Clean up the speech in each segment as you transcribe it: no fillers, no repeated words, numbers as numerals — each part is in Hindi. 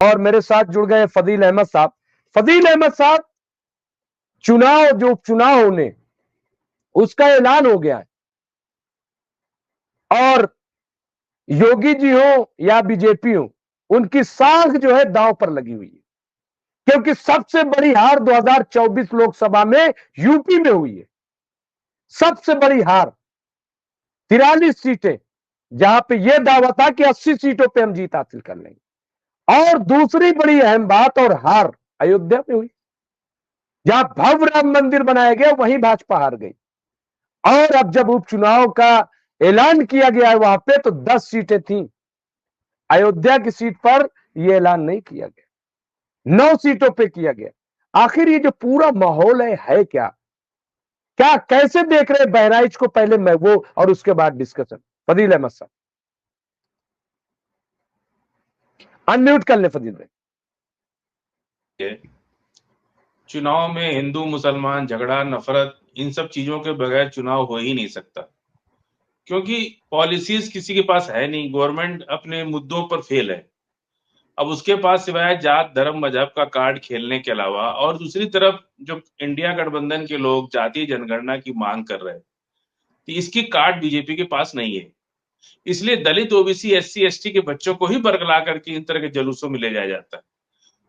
और मेरे साथ जुड़ गए फजील अहमद साहब। फजील अहमद साहब, चुनाव जो उपचुनाव होने उसका ऐलान हो गया है, और योगी जी हो या बीजेपी हो, उनकी साख जो है दांव पर लगी हुई है, क्योंकि सबसे बड़ी हार 2024 लोकसभा में यूपी में हुई है। सबसे बड़ी हार 43 सीटें, जहां पे यह दावा था कि 80 सीटों पे हम जीत हासिल कर लेंगे। और दूसरी बड़ी अहम बात और हार अयोध्या में हुई, जहां भव्य राम मंदिर बनाया गया, वहीं भाजपा हार गई। और अब जब उपचुनाव का ऐलान किया गया है वहां पे, तो 10 सीटें थी। अयोध्या की सीट पर यह ऐलान नहीं किया गया, 9 सीटों पे किया गया। आखिर ये जो पूरा माहौल है क्या? क्या कैसे देख रहे बहराइच को? पहले मैं वो और उसके बाद डिस्कशन। फजील अहमद साहब, अनम्यूट कर ले फजील भाई। चुनाव में हिंदू मुसलमान झगड़ा, नफरत, इन सब चीजों के बगैर चुनाव हो ही नहीं सकता, क्योंकि पॉलिसीज किसी के पास है नहीं। गवर्नमेंट अपने मुद्दों पर फेल है। अब उसके पास सिवाय जात धर्म मजहब का कार्ड खेलने के अलावा, और दूसरी तरफ जो इंडिया गठबंधन के लोग जातीय जनगणना की मांग कर रहे हैं, तो इसकी कार्ड बीजेपी के पास नहीं है। इसलिए दलित, ओबीसी, एससी, एसटी के बच्चों को ही बरगला करके इन तरह के जुलूसों में ले जाया जाता है।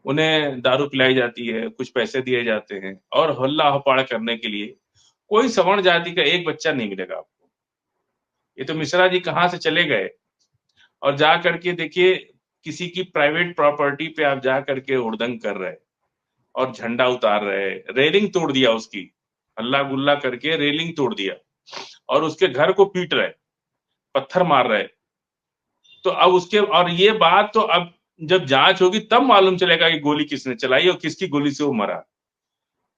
उन्हें दारू पिलाई जाती है, कुछ पैसे दिए जाते हैं, और हल्ला हपाड़ करने के लिए कोई सवर्ण जाति का एक बच्चा नहीं मिलेगा आपको। ये तो मिश्रा जी कहाँ से चले गए, और जा करके देखिए किसी की प्राइवेट प्रॉपर्टी पे आप जा करके हुड़दंग कर रहे और झंडा उतार रहे, रेलिंग तोड़ दिया उसकी, हल्ला गुल्ला करके रेलिंग तोड़ दिया, और उसके घर को पीट रहे, पत्थर मार रहे। तो अब उसके, और ये बात तो अब जब जांच होगी तब मालूम चलेगा कि गोली किसने चलाई और किसकी गोली से वो मरा।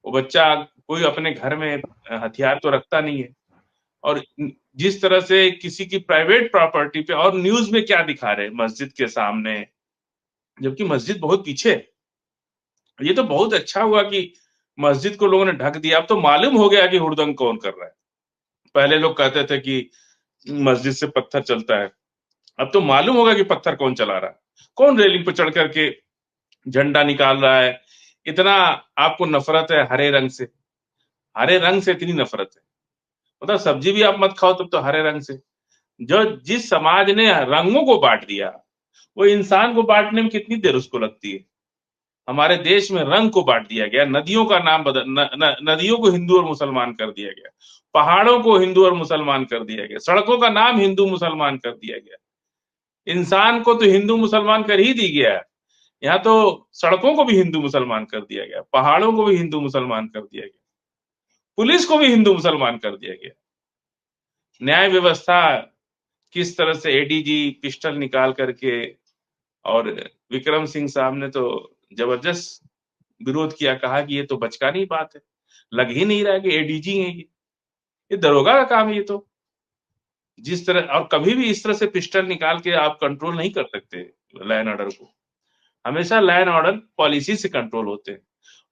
वो बच्चा कोई अपने घर में हथियार तो रखता नहीं है, और जिस तरह से किसी की प्राइवेट प्रॉपर्टी पे, और न्यूज में क्या दिखा रहे, मस्जिद के सामने, जबकि मस्जिद बहुत पीछे है। ये तो बहुत अच्छा हुआ कि मस्जिद को लोगों ने ढक दिया। अब तो मालूम हो गया कि हुड़दंग कौन कर रहा है। पहले लोग कहते थे कि मस्जिद से पत्थर चलता है, अब तो मालूम होगा कि पत्थर कौन चला रहा है, कौन रेलिंग पर चढ़ करके झंडा निकाल रहा है। इतना आपको नफरत है हरे रंग से, हरे रंग से इतनी नफरत है, मतलब सब्जी भी आप मत खाओ तब तो हरे रंग से। जो जिस समाज ने रंगों को बांट दिया, वो इंसान को बांटने में कितनी देर उसको लगती है। हमारे देश में रंग को बांट दिया गया, नदियों का नाम बदल नदियों को हिंदू और मुसलमान कर दिया गया, पहाड़ों को हिंदू और मुसलमान कर दिया गया, सड़कों का नाम हिंदू मुसलमान कर दिया गया। इंसान को तो हिंदू मुसलमान कर ही दी गया, यहाँ तो सड़कों को भी हिंदू मुसलमान कर दिया गया, पहाड़ों को भी हिंदू मुसलमान कर दिया गया, पुलिस को भी हिंदू मुसलमान कर दिया गया। न्याय व्यवस्था किस तरह से, एडीजी पिस्टल निकाल करके, और विक्रम सिंह साहब ने तो जबरदस्त विरोध किया, कहा कि ये तो बचकानी बात है, लग ही नहीं रहा कि एडीजी है ये दरोगा का काम है ये तो। जिस तरह, और कभी भी इस तरह से पिस्टल निकाल के आप कंट्रोल नहीं कर सकते लैंड ऑर्डर को। हमेशा लैंड ऑर्डर पॉलिसी से कंट्रोल होते हैं,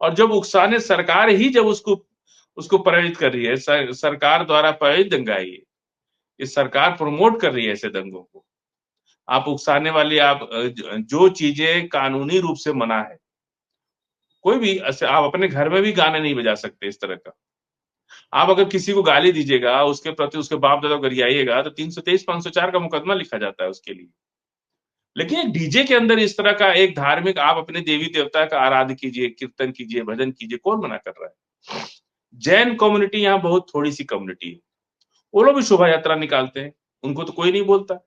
और जब उकसाने सरकार ही जब उसको उसको प्रायोजित कर रही है, सरकार द्वारा प्रायोजित दंगा है ये सरकार प्रमोट कर रही है ऐसे दंगों को। आप उकसाने वाली, आप जो चीजें कानूनी रूप से मना है, कोई भी ऐसे आप अपने घर में भी गाने नहीं बजा सकते इस तरह का। आप अगर किसी को गाली दीजिएगा, उसके प्रति उसके बाप दादा गरियाइएगा, तो 323 504 का मुकदमा लिखा जाता है उसके लिए। लेकिन एक डीजे के अंदर इस तरह का एक धार्मिक, आप अपने देवी देवता का आराधना कीजिए, कीर्तन कीजिए, भजन कीजिए, कौन मना कर रहा है। जैन कम्युनिटी यहाँ बहुत थोड़ी सी कम्युनिटी है, वो लोग भी शोभा यात्रा निकालते हैं, उनको तो कोई नहीं बोलता।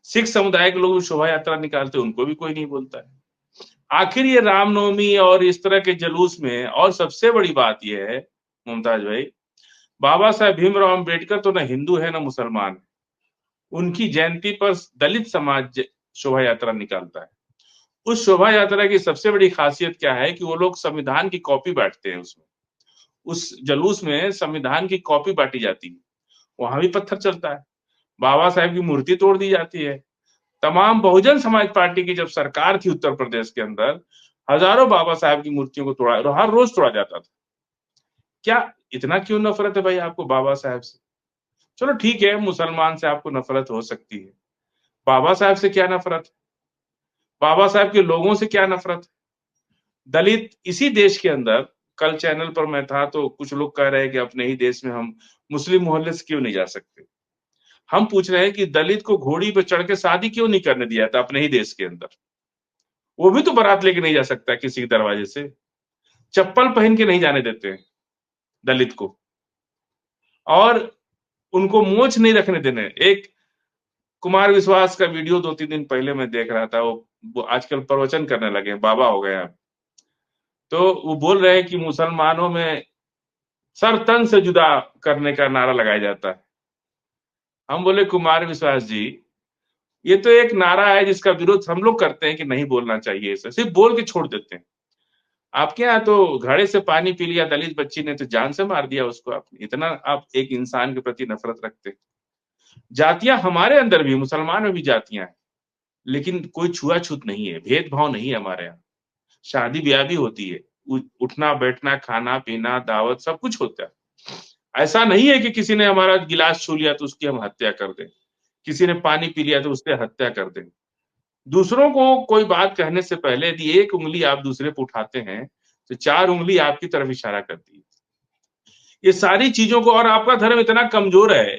सिख समुदाय के लोग भी शोभा यात्रा निकालते हैं, उनको भी कोई नहीं बोलता है। आखिर ये रामनवमी और इस तरह के जुलूस में, और सबसे बड़ी बात यह है मुमताज भाई, बाबा साहेब भीमराव अम्बेडकर तो ना हिंदू है ना मुसलमान है। उनकी जयंती पर दलित समाज शोभा यात्रा निकालता है। उस शोभा यात्रा की सबसे बड़ी खासियत क्या है कि वो लोग संविधान की कॉपी बांटते हैं उसमें। उस जुलूस में संविधान की कॉपी बांटी जाती है, वहां भी पत्थर चलता है, बाबा साहेब की मूर्ति तोड़ दी जाती है। तमाम बहुजन समाज पार्टी की जब सरकार थी उत्तर प्रदेश के अंदर, हजारों बाबा साहेब की मूर्तियों को तोड़ा, हर रोज तोड़ा जाता था। क्या इतना क्यों नफरत है भाई आपको बाबा साहेब से? चलो ठीक है, मुसलमान से आपको नफरत हो सकती है, बाबा साहेब से क्या नफरत है? बाबा साहब के लोगों से क्या नफरत है? दलित इसी देश के अंदर, कल चैनल पर मैं था तो कुछ लोग कह रहे हैं कि अपने ही देश में हम मुस्लिम मोहल्ले से क्यों नहीं जा सकते? हम पूछ रहे हैं कि दलित को घोड़ी पे चढ़ के शादी क्यों नहीं करने दिया था अपने ही देश के अंदर? वो भी तो बारात लेके नहीं जा सकता किसी के दरवाजे से। चप्पल पहन के नहीं जाने देते हैं दलित को, और उनको मोछ नहीं रखने देने। एक कुमार विश्वास का वीडियो 2-3 दिन पहले मैं देख रहा था, वो आजकल प्रवचन करने लगे हैं, बाबा हो गए हैं अब। तो वो बोल रहे हैं कि मुसलमानों में सर तन से जुदा करने का नारा लगाया जाता है। हम बोले कुमार विश्वास जी, ये तो एक नारा है जिसका विरोध हम लोग करते हैं कि नहीं बोलना चाहिए इसे, सिर्फ बोल के छोड़ देते हैं। आपके यहाँ तो घड़े से पानी पी लिया दलित बच्ची ने तो जान से मार दिया उसको आपने, इतना आप एक इंसान के प्रति नफरत रखते हैं। जातियां हमारे अंदर भी, मुसलमान में भी जातियां हैं, लेकिन कोई छुआछूत नहीं है, भेदभाव नहीं है हमारे यहाँ। शादी ब्याह भी होती है, उठना बैठना खाना पीना दावत सब कुछ होता है। ऐसा नहीं है कि किसी ने हमारा गिलास छू लिया तो उसकी हम हत्या कर दें, किसी ने पानी पी लिया तो उससे हत्या कर दें। दूसरों को कोई बात कहने से पहले यदि एक उंगली आप दूसरे पे उठाते हैं तो 4 उंगली आपकी तरफ इशारा करती है। ये सारी चीजों को, और आपका धर्म इतना कमजोर है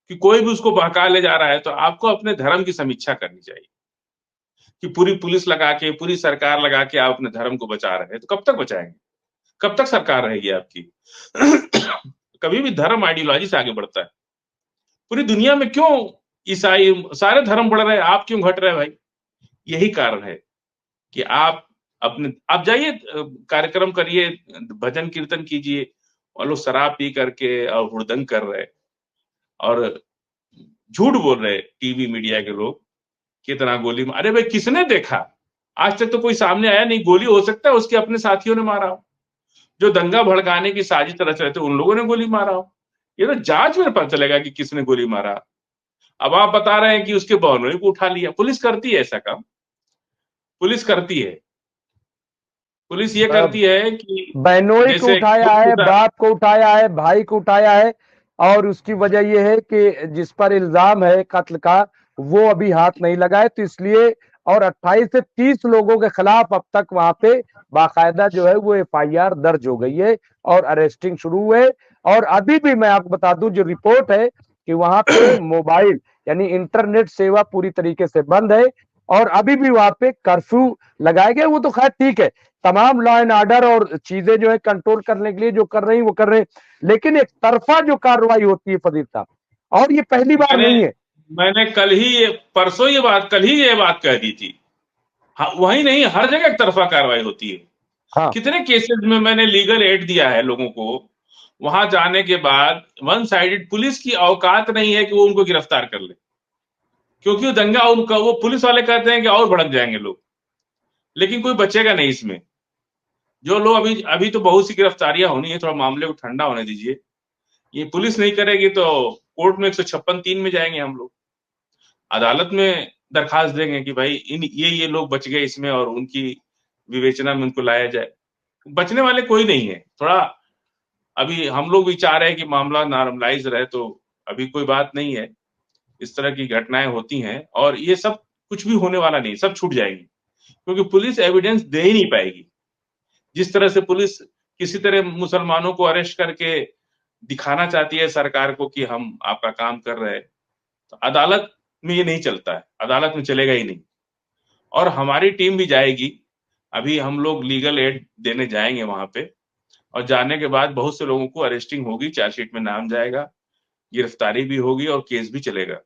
कि कोई भी उसको बहका ले जा रहा है, तो आपको अपने धर्म की समीक्षा करनी चाहिए कि पूरी पुलिस लगा के, पूरी सरकार लगा के आप अपने धर्म को बचा रहे हैं, तो कब तक बचाएंगे? कब तक सरकार रहेगी आपकी? कभी भी धर्म आइडियोलॉजी से आगे बढ़ता है। पूरी दुनिया में क्यों ईसाई सारे धर्म बढ़ रहे हैं, आप क्यों घट रहे हैं भाई? यही कारण है कि आप जाइए, कार्यक्रम करिए, भजन कीर्तन कीजिए, और लोग शराब पी करके और हुड़दंग कर रहे हैं और झूठ बोल रहे हैं टीवी मीडिया के लोग, कितना गोली अरे भाई किसने देखा? आज तक तो कोई सामने आया नहीं। गोली हो सकता है उसके अपने साथियों ने मारा हो, जो दंगा भड़काने की साजिश रच रहे थे उन लोगों ने गोली मारा हो। ये तो जांच में पता चलेगा कि किसने गोली मारा। अब आप बता रहे हैं कि उसके बहनोई को उठा लिया। पुलिस करती है ऐसा काम, पुलिस करती है। पुलिस ये करती है कि बहनोई को जैसे उठाया है, बाप को उठाया है, भाई को उठाया है, और उसकी वजह यह है कि जिस पर इल्जाम है कत्ल का वो अभी हाथ नहीं लगाए, तो इसलिए, और 28 से 30 लोगों के खिलाफ अब तक वहां पे बाकायदा जो है वो एफआईआर दर्ज हो गई है और अरेस्टिंग शुरू हुए। और अभी भी मैं आपको बता दूं, जो रिपोर्ट है कि वहां पे मोबाइल यानी इंटरनेट सेवा पूरी तरीके से बंद है, और अभी भी वहां पे कर्फ्यू लगाए गए। वो तो खैर ठीक है, तमाम लॉ एंड ऑर्डर और चीजें जो है कंट्रोल करने के लिए जो कर रही वो कर रहे हैं, लेकिन एक तरफा जो कार्रवाई होती है फजील साहब, और ये पहली बार मैंने नहीं है। मैंने कल ही ये बात कह दी थी। हाँ, वही नहीं, हर जगह एक तरफा कार्रवाई होती है। हाँ, कितने केसेस में मैंने लीगल एड दिया है लोगों को, वहां जाने के बाद वन साइडेड, पुलिस की औकात नहीं है कि वो उनको गिरफ्तार कर ले, क्योंकि वो दंगा उनका, वो पुलिस वाले कहते हैं कि और भड़क जाएंगे लोग, लेकिन कोई बचेगा नहीं इसमें। जो लोग अभी अभी तो बहुत सी गिरफ्तारियां होनी है, थोड़ा मामले को ठंडा होने दीजिए। ये पुलिस नहीं करेगी तो कोर्ट में 156(3) में जाएंगे हम लोग, अदालत में दरखास्त देंगे कि भाई इन ये लोग बच गए इसमें, और उनकी विवेचना में उनको लाया जाए। बचने वाले कोई नहीं है। थोड़ा अभी हम लोग भी चाह रहे हैं कि मामला नॉर्मलाइज रहे, तो अभी कोई बात नहीं है। इस तरह की घटनाएं होती हैं और ये सब कुछ भी होने वाला नहीं, सब छूट जाएगी, क्योंकि पुलिस एविडेंस दे ही नहीं पाएगी। जिस तरह से पुलिस किसी तरह मुसलमानों को अरेस्ट करके दिखाना चाहती है सरकार को कि हम आपका काम कर रहे हैं, तो अदालत में ये नहीं चलता है, अदालत में चलेगा ही नहीं। और हमारी टीम भी जाएगी, अभी हम लोग लीगल एड देने जाएंगे वहां पे, और जाने के बाद बहुत से लोगों को अरेस्टिंग होगी, चार्जशीट में नाम जाएगा, गिरफ्तारी भी होगी और केस भी चलेगा।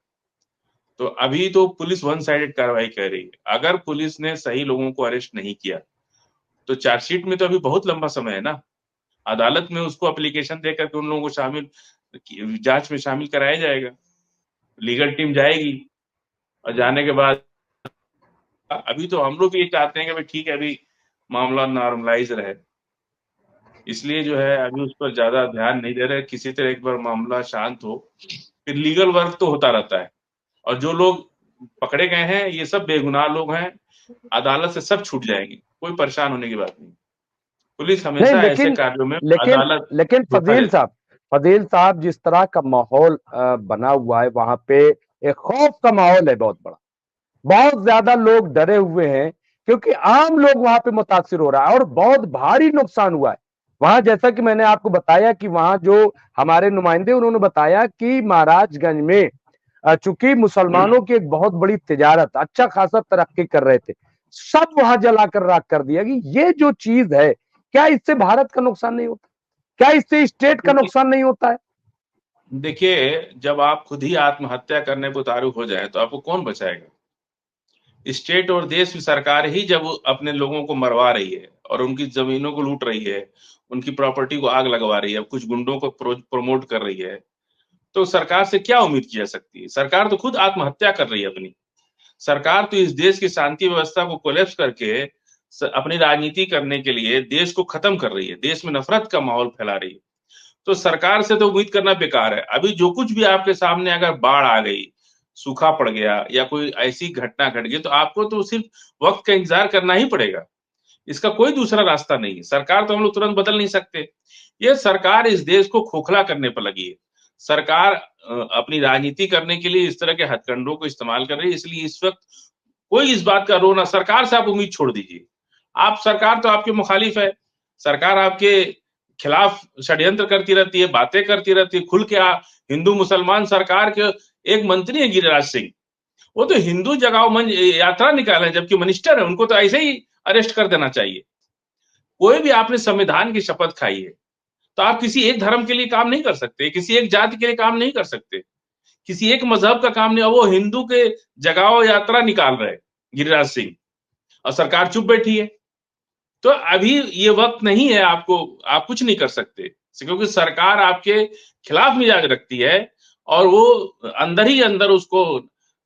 तो अभी तो पुलिस वन साइडेड कार्रवाई कर रही है। अगर पुलिस ने सही लोगों को अरेस्ट नहीं किया तो चार्जशीट में तो अभी बहुत लंबा समय है ना, अदालत में उसको एप्लीकेशन दे करके उन लोगों को शामिल, जांच में शामिल कराया जाएगा। लीगल टीम जाएगी और जाने के बाद अभी तो हम लोग भी ये चाहते हैं कि भाई ठीक है, अभी मामला नॉर्मलाइज रहे, इसलिए जो है अभी उस पर ज्यादा ध्यान नहीं दे रहे। किसी तरह एक बार मामला शांत हो, फिर लीगल वर्क तो होता रहता है। और जो लोग पकड़े गए हैं ये सब बेगुनाह लोग हैं, अदालत से सब छूट जाएंगे, कोई परेशान होने की बात नहीं। पुलिस नहीं, हमेशा ऐसे लेकिन कार्यों में लेकिन अदालत लेकिन धोखा फजील देती साहब, फजील साहब, जिस तरह का माहौल बना हुआ है वहां पे, एक खौफ का माहौल है बहुत बड़ा। बहुत ज्यादा लोग डरे हुए हैं क्योंकि आम लोग वहां पे मुतासिर हो रहा है और बहुत भारी नुकसान हुआ है वहां। जैसा कि मैंने आपको बताया कि वहां जो हमारे नुमाइंदे उन्होंने बताया कि महाराजगंज में चूंकि मुसलमानों की एक बहुत बड़ी तिजारत अच्छा खासा तरक्की कर रहे थे, सब वहां जलाकर राख कर दिया कि ये जो चीज है, क्या इससे भारत का नुकसान नहीं होता? क्या इससे स्टेट का नुकसान नहीं होता है? देखिए, जब आप खुद ही आत्महत्या करने को उतारू हो जाए तो आपको कौन बचाएगा? स्टेट और देश की सरकार ही जब अपने लोगों को मरवा रही है और उनकी जमीनों को लूट रही है, उनकी प्रॉपर्टी को आग लगवा रही है, कुछ गुंडों को प्रमोट कर रही है, तो सरकार से क्या उम्मीद की जा सकती है? सरकार तो खुद आत्महत्या कर रही है अपनी। सरकार तो इस देश की शांति व्यवस्था को कोलैप्स करके अपनी राजनीति करने के लिए देश को खत्म कर रही है, देश में नफरत का माहौल फैला रही है। तो सरकार से तो उम्मीद करना बेकार है। अभी जो कुछ भी आपके सामने अगर बाढ़ आ गई, सूखा पड़ गया या कोई ऐसी घटना घट गई तो आपको तो सिर्फ वक्त का इंतजार करना ही पड़ेगा। इसका कोई दूसरा रास्ता नहीं है। सरकार तो हम लोग तुरंत बदल नहीं सकते। ये सरकार इस देश को खोखला करने पर लगी है। सरकार अपनी राजनीति करने के लिए इस तरह के हथकंडों को इस्तेमाल कर रही है, इसलिए इस वक्त कोई इस बात का रो ना, सरकार से आप उम्मीद छोड़ दीजिए। आप सरकार तो आपके मुखालिफ है। सरकार आपके खिलाफ षड्यंत्र करती रहती है, बातें करती रहती है, खुल के हिंदू मुसलमान सरकार के एक मंत्री है गिरिराज सिंह, वो तो हिंदू जगाओ मंच यात्रा निकाले, जबकि मिनिस्टर है, उनको तो ऐसे ही अरेस्ट कर देना चाहिए। कोई भी आपने संविधान की शपथ खाई है, तो आप किसी एक धर्म के लिए काम नहीं कर सकते, किसी एक जाति के लिए काम नहीं कर सकते, किसी एक मजहब का काम नहीं। वो हिंदू के जगाओ यात्रा निकाल रहे गिरिराज सिंह और सरकार चुप बैठी है। तो अभी ये वक्त नहीं है, आपको आप कुछ नहीं कर सकते, क्योंकि सरकार आपके खिलाफ मिजाज रखती है और वो अंदर ही अंदर उसको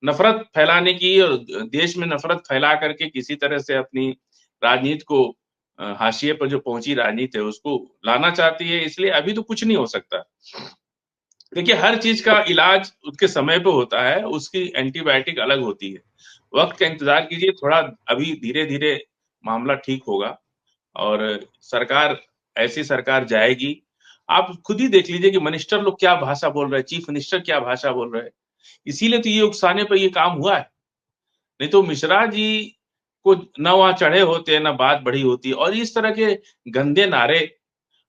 नफरत फैलाने की और देश में नफरत फैला करके किसी तरह से अपनी राजनीति को हाशिए पर जो पहुंची राजनीति है उसको लाना चाहती है। इसलिए अभी तो कुछ नहीं हो सकता। देखिए, हर चीज का इलाज उसके समय पे होता है, उसकी एंटीबायोटिक अलग होती है। वक्त का इंतजार कीजिए, थोड़ा अभी धीरे धीरे मामला ठीक होगा और सरकार ऐसी सरकार जाएगी। आप खुद ही देख लीजिए कि मिनिस्टर लोग क्या भाषा बोल रहे हैं, चीफ मिनिस्टर क्या भाषा बोल रहे हैं। इसीलिए तो ये उकसाने पर ये काम हुआ है। नहीं तो मिश्रा जी को न वहां चढ़े होते, न बात बढ़ी होती। और इस तरह के गंदे नारे,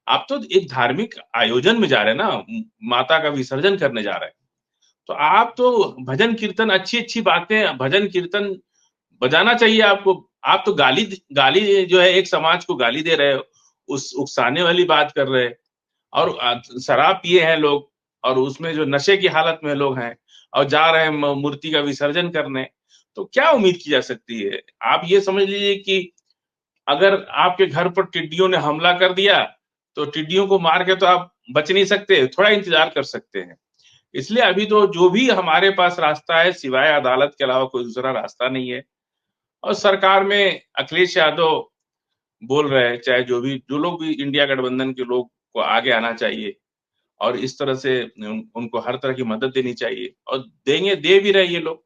आप तो एक धार्मिक आयोजन में जा रहे हैं ना, माता का विसर्जन करने जा रहे हैं, तो आप तो भजन कीर्तन, अच्छी अच्छी बातें, भजन कीर्तन बजाना चाहिए आपको। आप तो गाली गाली जो है, एक समाज को गाली दे रहे हो, उस उकसाने वाली बात कर रहे हैं। और शराब पिए हैं लोग और उसमें जो नशे की हालत में लोग हैं और जा रहे हैं मूर्ति का विसर्जन करने, तो क्या उम्मीद की जा सकती है? आप ये समझ लीजिए कि अगर आपके घर पर टिड्डियों ने हमला कर दिया तो टिड्डियों को मार के तो आप बच नहीं सकते, थोड़ा इंतजार कर सकते हैं। इसलिए अभी तो जो भी हमारे पास रास्ता है, सिवाय अदालत के अलावा कोई दूसरा रास्ता नहीं है। और सरकार में अखिलेश यादव बोल रहे हैं, चाहे जो लोग भी इंडिया गठबंधन के लोग को आगे आना चाहिए और इस तरह से उनको हर तरह की मदद देनी चाहिए और देंगे, दे भी रहे ये लोग।